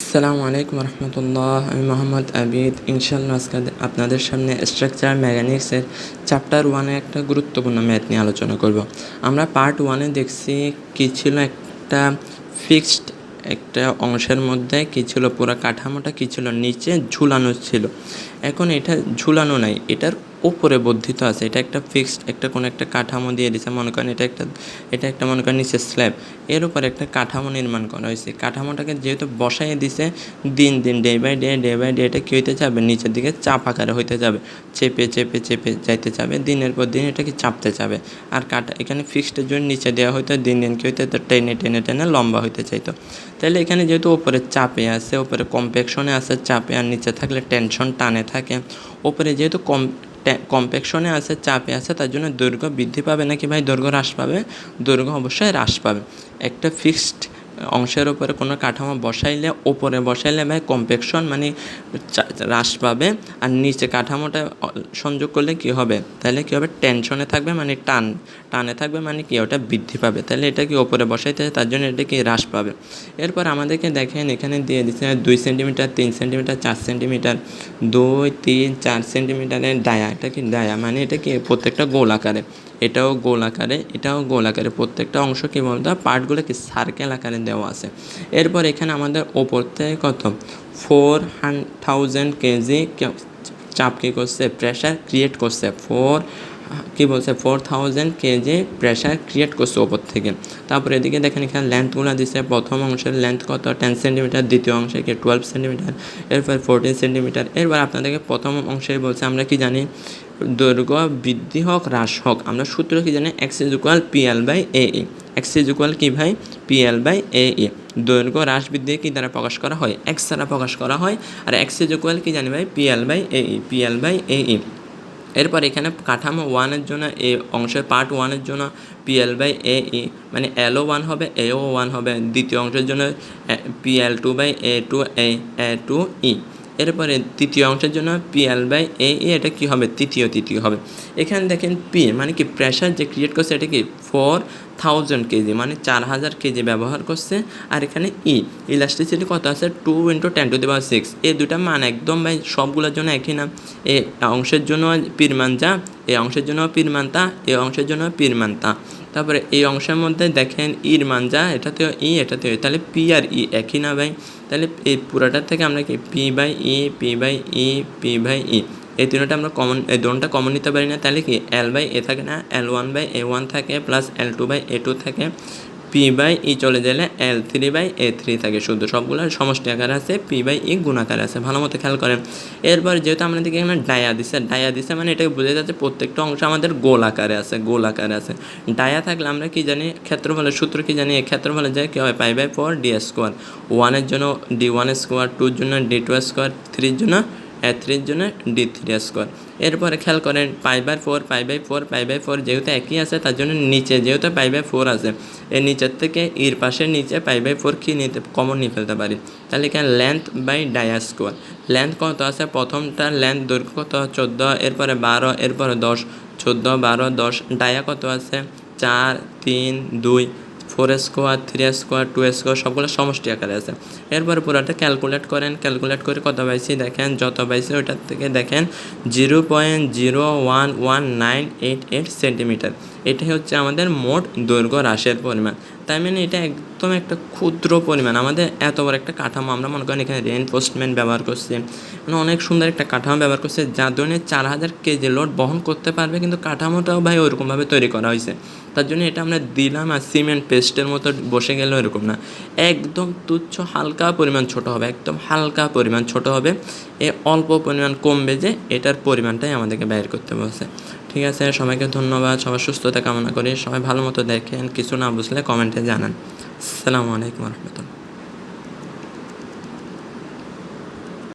আসসালামু আলাইকুম রহমতুল্লাহ। আমি মোহাম্মদ আবিদ। ইনশাআল্লাহ আজকে আপনাদের সামনে স্ট্রাকচার মেকানিক্সের চ্যাপ্টার 1-এ একটা গুরুত্বপূর্ণ ম্যাথ নিয়ে আলোচনা করব। আমরা পার্ট 1-এ দেখছি কী ছিল, একটা ফিক্সড একটা অংশের মধ্যে কী ছিল, পুরো কাঠামোটা কী ছিল, নিচে ঝুলানো ছিল। এখন এটা ঝুলানো নাই, এটার উপরে বর্ধিত আছে। এটা একটা ফিক্সড একটা কোনো একটা কাঠামো দিয়ে দিয়েছে, মনে করেন এটা একটা মনে করেন নিচে স্ল্যাব, এর উপর একটা কাঠামো নির্মাণ করা হয়েছে। কাঠামোটাকে যেহেতু বসাইয়ে দিছে, দিন দিন ডে বাই ডে এটা কী হইতে যাবে, নিচের দিকে চাপ আকারে হইতে যাবে, চেপে চেপে চেপে যাইতে যাবে, দিনের পর দিন এটাকে চাপতে যাবে। আর এখানে ফিক্সডের জন্য নিচে দেওয়া হইতো, দিন দিন কী হইতে তো টেনে টেনে টেনে লম্বা হইতে চাইতো। তাহলে এখানে যেহেতু ওপরে চাপে আছে, ওপরে কম্প্যাকশনে আছে চাপে, আর নিচে থাকলে টেনশন টানে থাকে। ওপরে যেহেতু কম্প্যাকশনে আছে চাপে আছে, তার জন্য দৈর্ঘ্য বৃদ্ধি পাবে নাকি ভাই দৈর্ঘ্য হ্রাস পাবে? দৈর্ঘ্য অবশ্যই হ্রাস পাবে। একটা ফিক্সড অংশের উপরে কোনো কাঠামো বসাইলে, ওপরে বসাইলে ভাই কম্প্যাকশন মানে হ্রাস পাবে, আর নিচে কাঠামোটা সংযোগ করলে কি হবে, তাহলে কী হবে, টেনশনে থাকবে মানে টানে থাকবে মানে কি ওটা বৃদ্ধি পাবে। তাহলে এটা কি ওপরে বসাইতে হয়, তার জন্য এটা কি হ্রাস পাবে। এরপর আমাদেরকে দেখেন এখানে দিয়ে দিচ্ছে 2 সেন্টিমিটার, 3 সেন্টিমিটার, 4 সেন্টিমিটার, 2, 3, 4 সেন্টিমিটারের ডায়া। এটা কি ডায়া মানে এটা কি প্রত্যেকটা গোল আকারে, এটাও গোল আকারে, এটাও গোল আকারে, প্রত্যেকটা অংশ কী বলতো, পার্টগুলো কি সার্কেল আকারে দেওয়া আছে। এরপর এখানে আমাদের ওপর থেকে কত 4000 কেজি চাপ কী করছে, প্রেশার ক্রিয়েট করছে। 4000 কেজি প্রেশার ক্রিয়েট করছে ওপর থেকে। তারপরে এদিকে দেখেন এখানে লেন্থগুলো দিচ্ছে। প্রথম অংশের লেন্থ কত, 10 সেন্টিমিটার, দ্বিতীয় অংশে কি 12 সেন্টিমিটার, এরপর 14 সেন্টিমিটার। এরপর আপনাদেরকে প্রথম অংশে বলছে, আমরা কি জানি, দৈর্ঘ্য বৃদ্ধি হোক হ্রাস হোক, আমরা সূত্র কি জানি, x=PL/AE। x= কি ভাই, PL/AE। দৈর্ঘ্য হ্রাস বৃদ্ধি কি দ্বারা প্রকাশ করা হয়, x দ্বারা প্রকাশ করা হয়। আর x= কি জানি ভাই, PL/AE। এরপর এখানে কাঠামো 1-এর জন্য, এই অংশের পার্ট 1-এর জন্য PL/AE মানে L-ও 1 হবে, A-ও 1 হবে। দ্বিতীয় অংশের জন্য PL/A2E। এরপরে তৃতীয় অংশের জন্য PL/AE, এটা কি হবে, তৃতীয় হবে। এখানে দেখেন পি মানে কি প্রেশার যে ক্রিয়েট করছে, এটা কি 4000 কেজি মানে 4000 কেজি ব্যবহার করছে। আর এখানে ইলাস্টিসিটি কত আছে, 2 × 10⁶। এই দুটা মান একদম ভাই সবগুলোর জন্য একই না। এই অংশের জন্য পির মান যা, এই অংশের জন্য পির মান তা, এই অংশের জন্য পির মান তা। তারপরে এই অংশের মধ্যে দেখেন ইর মান যা, এটাতেও এটাতেও, তাহলে পি আর একই না ভাই। তাহলে এই পুরাটার থেকে আমরা কি P/E এই তিনটা আমরা এই দোনটা কমন নিতে পারি না। তাহলে কি L/A থাকে না, L1/A1 থাকে, প্লাস L2/A2 থাকে, P/E চলে গেলে L3/A3 থাকে। শুধু সবগুলো সমষ্টি আকারে আছে, P/E গুণাকারে আছে। ভালো মতো খেয়াল করেন। এরপর যেহেতু আমাদেরকে এখানে ডায়া দিছে মানে এটাকে বোঝা যাচ্ছে প্রত্যেকটা অংশ আমাদের গোল আকারে আছে। ডায়া থাকলে আমরা কি জানি, ক্ষেত্রফলের সূত্র কি জানি, ক্ষেত্রফলের যায় কী হয়, π/4 d²। 1-এর জন্য d1², 2-র জন্য d2², 3-র জন্য 3-র জন্য d3²। এরপরে খেয়াল করেন π/4 যেহেতু একই আছে, তার জন্য নিচে যেহেতু π/4 আছে, এর নিচের থেকে এর পাশে নিচে π/4 কি নিতে কমন নিয়ে ফেলতে পারি। তাহলে এখানে লেন্থ/ডায়া²। লেন্থ কত আছে, প্রথমটা লেন্থ দৈর্ঘ্য কত 14, এরপরে 12, এরপরে 10, 14, 12, 10। ডায়া কত আছে, 4, 3, 2, 4², 3², 2² সবগুলো সমষ্টি আকারে আছে। এরপরে পুরোটা ক্যালকুলেট করে কত পাইছি দেখেন, যত পাইছি ওইটার থেকে দেখেন 0.0119888 সেন্টিমিটার। এটাই হচ্ছে আমাদের মোট দৈর্ঘ্য হ্রাসের পরিমাণ। তাই মানে এটা একদম একটা ক্ষুদ্র পরিমাণ। আমাদের এত বড় একটা কাঠামো, আমরা মনে করেন এখানে রেইনফোর্সমেন্ট ব্যবহার করছি, মানে অনেক সুন্দর একটা কাঠামো ব্যবহার করছে, যার জন্য 4000 কেজি লোড বহন করতে পারবে, কিন্তু কাঠামোটাও ভাই ওরকমভাবে তৈরি করা হয়েছে। তার জন্য এটা আমরা দিলাম আর সিমেন্ট পেস্টের মতো বসে গেল, এরকম না, একদম তুচ্ছ হালকা পরিমাণ ছোট হবে, একদম হালকা পরিমাণ ছোট হবে। অল্প পরিমাণ কমবে, যে এটার পরিমাণটাই আমাদেরকে বের করতে বলছে। ঠিক আছে, সবাইকে ধন্যবাদ, সবার সুস্থতা কামনা করি। সবাই ভালো মতো দেখেন, কিছু না বুঝলে কমেন্টে জানান। আসসালামু আলাইকুম রহমতুল্লাহ।